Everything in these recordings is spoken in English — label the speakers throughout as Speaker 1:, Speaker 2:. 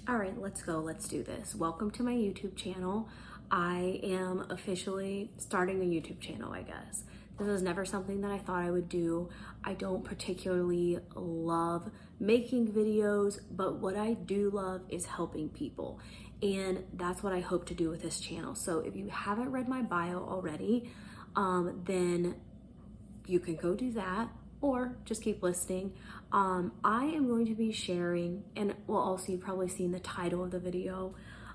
Speaker 1: All right, let's go. Let's do this. Welcome to my YouTube channel. I am officially starting a YouTube channel, I guess. This is never something that I thought I would do. I don't particularly love making videos, but what I do love is helping people. And that's what I hope to do with this channel. So if you haven't read my bio already, then you can go do that or just keep listening. I am going to be sharing, and well, also you've probably seen the title of the video,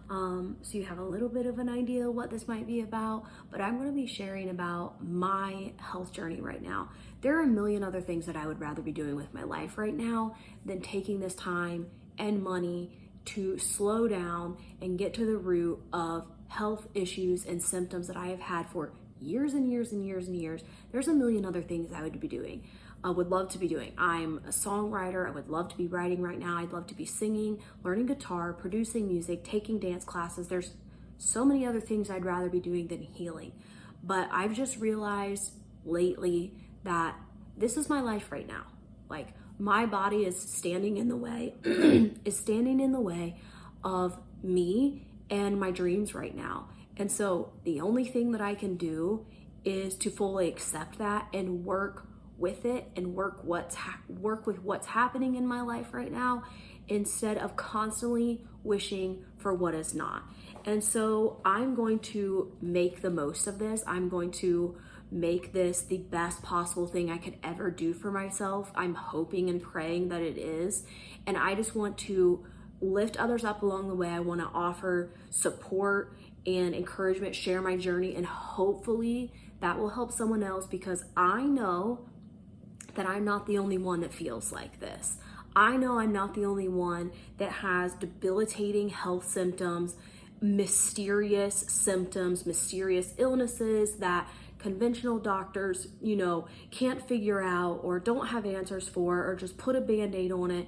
Speaker 1: so you have a little bit of an idea what this might be about, but I'm going to be sharing about my health journey right now. There are a million other things that I would rather be doing with my life right now than taking this time and money to slow down and get to the root of health issues and symptoms that I have had for years and years and years and years. There's a million other things I would be doing. I would love to be doing. I'm a songwriter. I would love to be writing right now. I'd love to be singing, learning guitar, producing music, taking dance classes. There's so many other things I'd rather be doing than healing. But I've just realized lately that this is my life right now. Like, my body is standing in the way, of me and my dreams right now. And so the only thing that I can do is to fully accept that and work with it and work with what's happening in my life right now, instead of constantly wishing for what is not. And so I'm going to make the most of this. I'm going to make this the best possible thing I could ever do for myself. I'm hoping and praying that it is. And I just want to lift others up along the way. I want to offer support and encouragement, share my journey, and hopefully that will help someone else, because I know that I'm not the only one that feels like this. I know I'm not the only one that has debilitating health symptoms, mysterious illnesses that conventional doctors, can't figure out or don't have answers for, or just put a band-aid on it.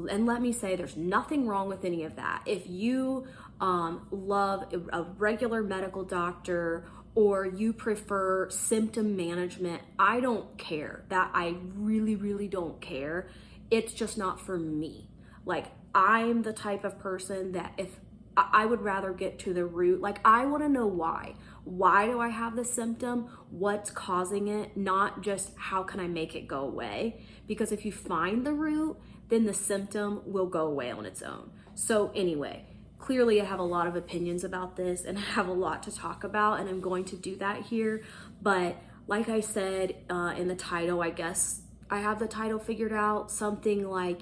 Speaker 1: And let me say, there's nothing wrong with any of that. If you love a regular medical doctor, or you prefer symptom management, I don't care. That I really, really don't care. It's just not for me. Like, I'm the type of person that if I would rather get to the root, like, I want to know why. Why do I have the symptom? What's causing it? Not just how can I make it go away? Because if you find the root, then the symptom will go away on its own. So anyway, clearly I have a lot of opinions about this and I have a lot to talk about, and I'm going to do that here. But like I said in the title, I guess I have the title figured out, something like,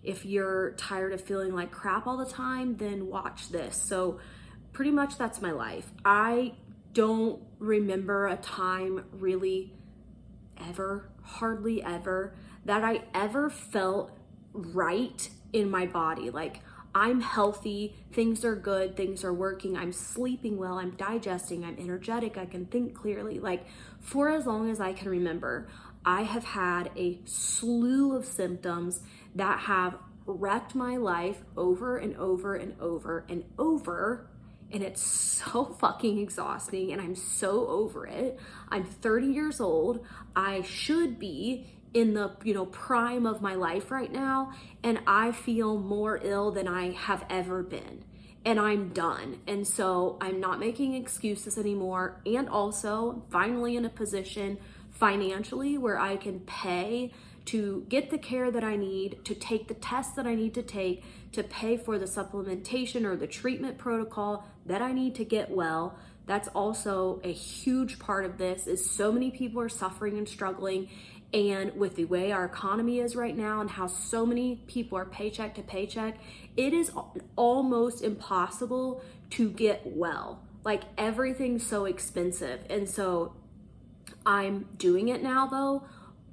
Speaker 1: if you're tired of feeling like crap all the time, then watch this. So pretty much that's my life. I don't remember a time really ever, hardly ever, that I ever felt right in my body. Like, I'm healthy, things are good, things are working, I'm sleeping well, I'm digesting, I'm energetic, I can think clearly. Like, for as long as I can remember, I have had a slew of symptoms that have wrecked my life over and over and over and over. And it's so fucking exhausting, and I'm so over it. I'm 30 years old. I should be in the prime of my life right now, and I feel more ill than I have ever been, and I'm done. And so I'm not making excuses anymore, and also finally in a position financially where I can pay to get the care that I need, to take the tests that I need to take, to pay for the supplementation or the treatment protocol that I need to get well. That's also a huge part of this, is so many people are suffering and struggling. And with the way our economy is right now and how so many people are paycheck to paycheck, it is almost impossible to get well. Like, everything's so expensive. And so I'm doing it now though,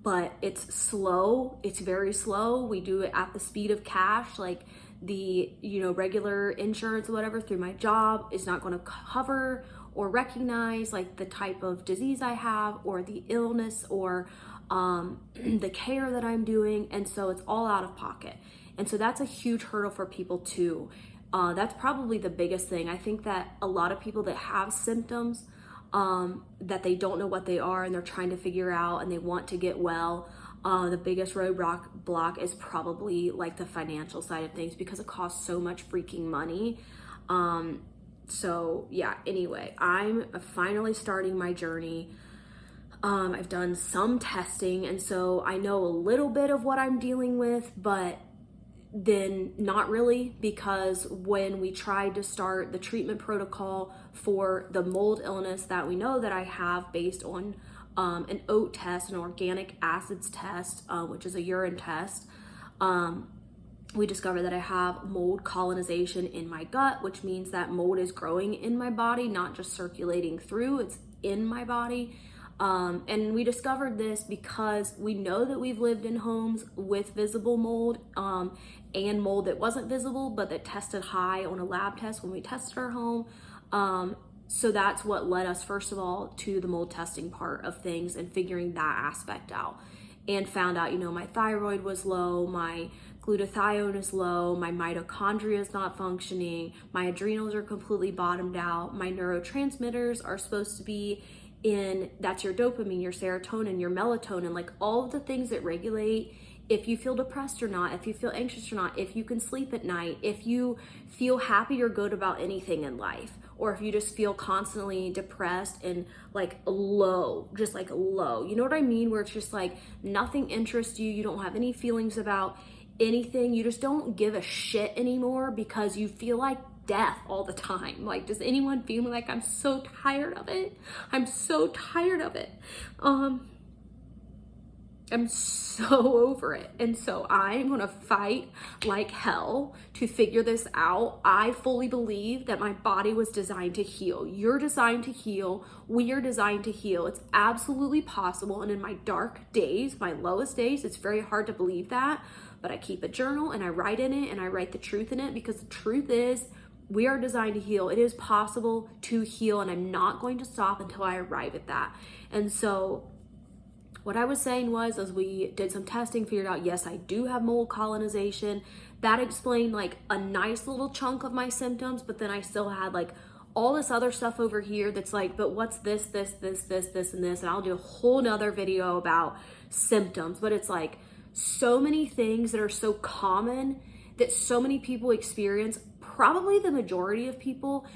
Speaker 1: but it's slow. It's very slow. We do it at the speed of cash. Like, the regular insurance or whatever through my job is not going to cover or recognize like the type of disease I have or the illness or the care that I'm doing. And so it's all out of pocket. And so that's a huge hurdle for people too. That's probably the biggest thing. I think that a lot of people that have symptoms that they don't know what they are and they're trying to figure out and they want to get well, The biggest roadblock is probably like the financial side of things, because it costs so much freaking money. So yeah, anyway, I'm finally starting my journey. I've done some testing, and so I know a little bit of what I'm dealing with, but then not really, because when we tried to start the treatment protocol for the mold illness that we know that I have based on an OAT test, an organic acids test, which is a urine test, we discovered that I have mold colonization in my gut, which means that mold is growing in my body, not just circulating through, it's in my body. And we discovered this because we know that we've lived in homes with visible mold, and mold that wasn't visible, but that tested high on a lab test when we tested our home. So that's what led us, first of all, to the mold testing part of things and figuring that aspect out, and found out, my thyroid was low, my glutathione is low, my mitochondria is not functioning, my adrenals are completely bottomed out, my neurotransmitters are supposed to be that's your dopamine, your serotonin, your melatonin, like all of the things that regulate if you feel depressed or not, if you feel anxious or not, if you can sleep at night, if you feel happy or good about anything in life, or if you just feel constantly depressed and like low, just like low. You know what I mean? Where it's just like nothing interests you, you don't have any feelings about anything, you just don't give a shit anymore because you feel like death all the time. Like, does anyone feel like I'm so tired of it? I'm so tired of it. I'm so over it. And so I'm gonna fight like hell to figure this out. I fully believe that my body was designed to heal. You're designed to heal. We are designed to heal. It's absolutely possible. And in my dark days, my lowest days, it's very hard to believe that. But I keep a journal and I write in it, and I write the truth in it, because the truth is we are designed to heal. It is possible to heal, and I'm not going to stop until I arrive at that. And so what I was saying was, as we did some testing, figured out, yes, I do have mold colonization. That explained like a nice little chunk of my symptoms, but then I still had like all this other stuff over here that's like, but what's this, and this, and I'll do a whole nother video about symptoms. But it's like so many things that are so common that so many people experience, probably the majority of people,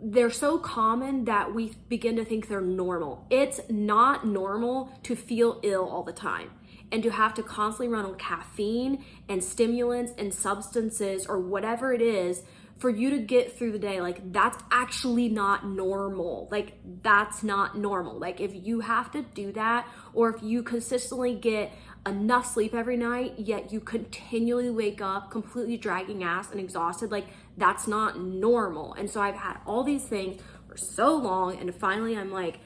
Speaker 1: they're so common that we begin to think they're normal. It's not normal to feel ill all the time and to have to constantly run on caffeine and stimulants and substances or whatever it is for you to get through the day. Like, that's actually not normal. Like, that's not normal. Like, if you have to do that, or if you consistently get enough sleep every night, yet you continually wake up completely dragging ass and exhausted, like, that's not normal. And so I've had all these things for so long, and finally I'm like,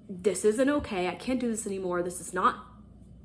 Speaker 1: this isn't okay. I can't do this anymore. This is not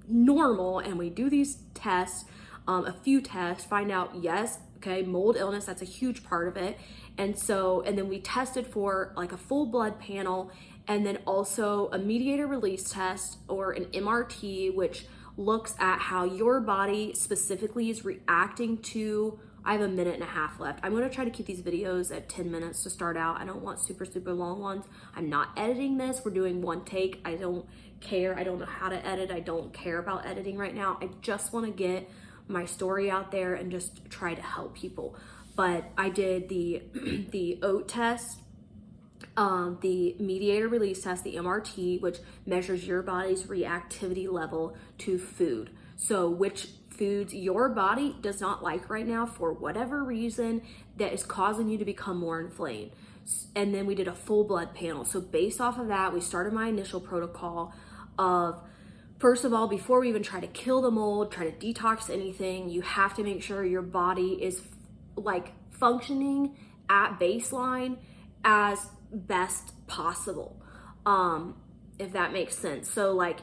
Speaker 1: normal. And we do these tests, a few tests, find out, yes, okay, mold illness, that's a huge part of it. And then we tested for like a full blood panel, and then also a mediator release test, or an MRT, which looks at how your body specifically is reacting to. I have a minute and a half left. I'm going to try to keep these videos at 10 minutes to start out. I don't want super long ones. I'm not editing this. We're doing one take. I don't care. I don't know how to edit. I don't care about editing right now. I just want to get my story out there and just try to help people. But I did the OAT test, the mediator release test, the MRT, which measures your body's reactivity level to food. So which foods your body does not like right now for whatever reason that is causing you to become more inflamed. And then we did a full blood panel. So based off of that, we started my initial protocol of, first of all, before we even try to kill the mold, try to detox anything, you have to make sure your body is like functioning at baseline as best possible, if that makes sense. So like,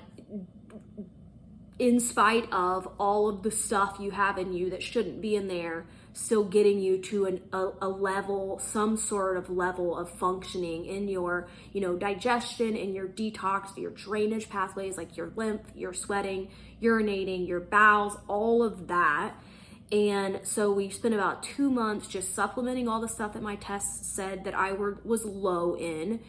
Speaker 1: in spite of all of the stuff you have in you that shouldn't be in there, still getting you to a level, some sort of level of functioning in your, digestion, in your detox, your drainage pathways, like your lymph, your sweating, urinating, your bowels, all of that. And so we spent about 2 months just supplementing all the stuff that my tests said that I was low in.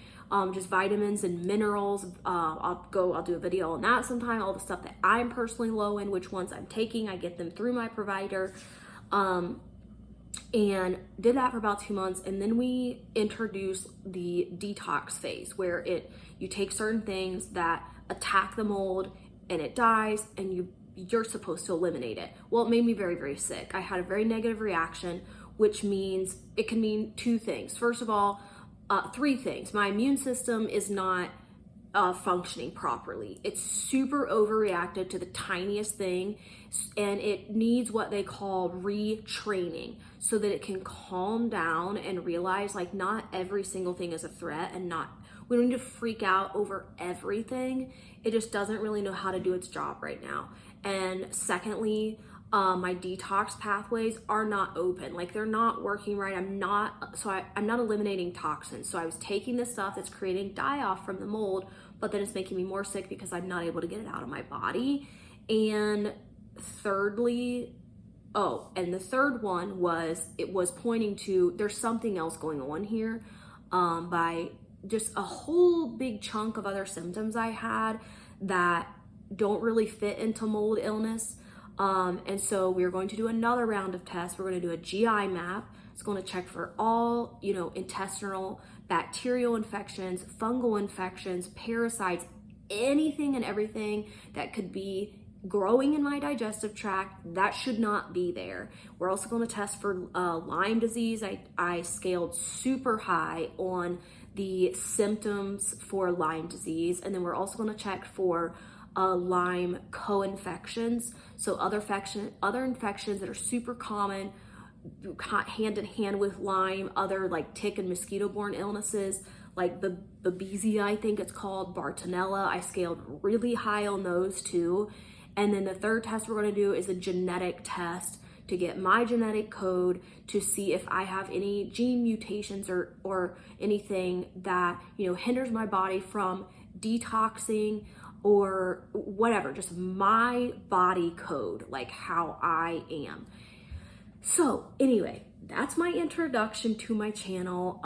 Speaker 1: just vitamins and minerals. I'll do a video on that sometime, all the stuff that I'm personally low in, which ones I'm taking. I get them through my provider. And did that for about 2 months, and then we introduced the detox phase, where you take certain things that attack the mold and it dies, and you're supposed to eliminate it. Well, it made me very, very sick. I had a very negative reaction, which means it can mean 2 things. First of all, 3 things. My immune system is not functioning properly. It's super overreacted to the tiniest thing, and it needs what they call retraining so that it can calm down and realize like not every single thing is a threat, and we don't need to freak out over everything. It just doesn't really know how to do its job right now. And secondly, my detox pathways are not open. Like, they're not working right. I'm not eliminating toxins. So I was taking this stuff that's creating die-off from the mold, but then it's making me more sick because I'm not able to get it out of my body. And thirdly, the third one was, it was pointing to there's something else going on here, by just a whole big chunk of other symptoms I had that don't really fit into mold illness. And so we're going to do another round of tests. We're going to do a GI map. It's going to check for all, intestinal, bacterial infections, fungal infections, parasites, anything and everything that could be growing in my digestive tract that should not be there. We're also going to test for Lyme disease. I scaled super high on the symptoms for Lyme disease. And then we're also going to check for Lyme co-infections. So other infections that are super common hand in hand with Lyme, other like tick and mosquito-borne illnesses like the Babesia, I think it's called, Bartonella. I scaled really high on those too. And then the third test we're going to do is a genetic test to get my genetic code to see if I have any gene mutations or anything that, hinders my body from detoxing or whatever, just my body code, like how I am. So anyway, that's my introduction to my channel.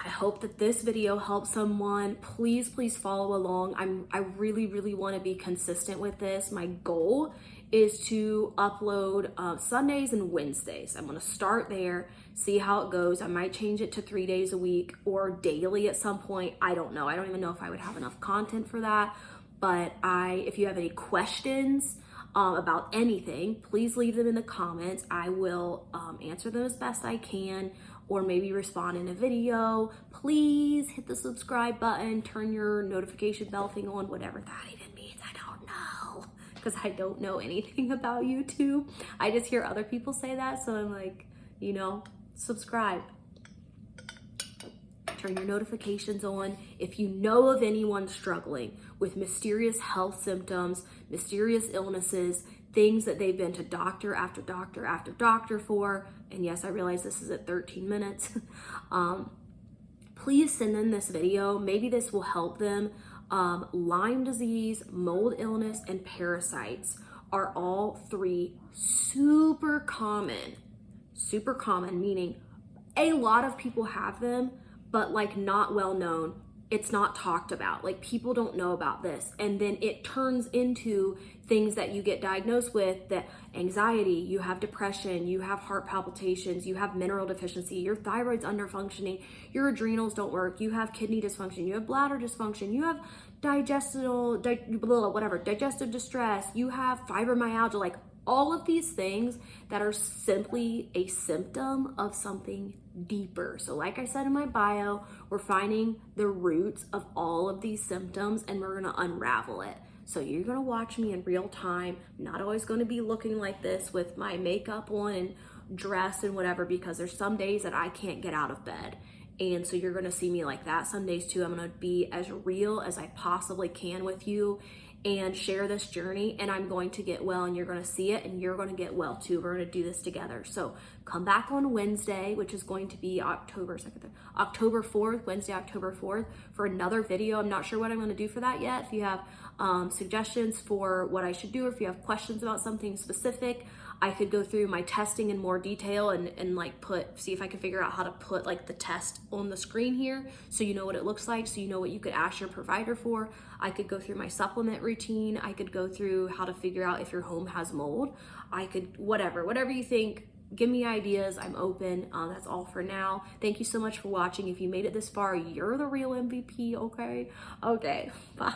Speaker 1: I hope that this video helps someone. Please follow along. I really, really want to be consistent with this. My goal is to upload Sundays and Wednesdays. I'm going to start there, see how it goes. I might change it to 3 days a week or daily at some point. I don't know. I don't even know if I would have enough content for that. But if you have any questions about anything, please leave them in the comments. I will answer them as best I can, or maybe respond in a video. Please hit the subscribe button, turn your notification bell thing on, whatever that even means. I don't know, because I don't know anything about YouTube. I just hear other people say that, so I'm like, subscribe. Turn your notifications on. If you know of anyone struggling with mysterious health symptoms, mysterious illnesses, things that they've been to doctor after doctor after doctor for, and yes, I realize this is at 13 minutes, please send them this video. Maybe this will help them. Lyme disease, mold illness, and parasites are all 3 super common, meaning a lot of people have them, but like not well known. It's not talked about. Like, people don't know about this. And then it turns into things that you get diagnosed with, that anxiety, you have depression, you have heart palpitations, you have mineral deficiency, your thyroid's underfunctioning, your adrenals don't work, you have kidney dysfunction, you have bladder dysfunction, you have digestive distress, you have fibromyalgia, like all of these things that are simply a symptom of something deeper. So like I said in my bio, we're finding the roots of all of these symptoms and we're gonna unravel it. So you're gonna watch me in real time. I'm not always gonna be looking like this with my makeup on and dress and whatever, because there's some days that I can't get out of bed. And so you're gonna see me like that some days too. I'm gonna be as real as I possibly can with you and share this journey, and I'm going to get well, and you're going to see it, and you're going to get well too. We're going to do this together. So come back on Wednesday, which is going to be October 4th, Wednesday, October 4th, for another video. I'm not sure what I'm going to do for that yet. If you have suggestions for what I should do, or if you have questions about something specific, I could go through my testing in more detail and like see if I can figure out how to put like the test on the screen here so you know what it looks like, so you know what you could ask your provider for. I could go through my supplement routine. I could go through how to figure out if your home has mold. I could, whatever you think, give me ideas. I'm open. That's all for now. Thank you so much for watching. If you made it this far, you're the real MVP, okay? Okay, bye.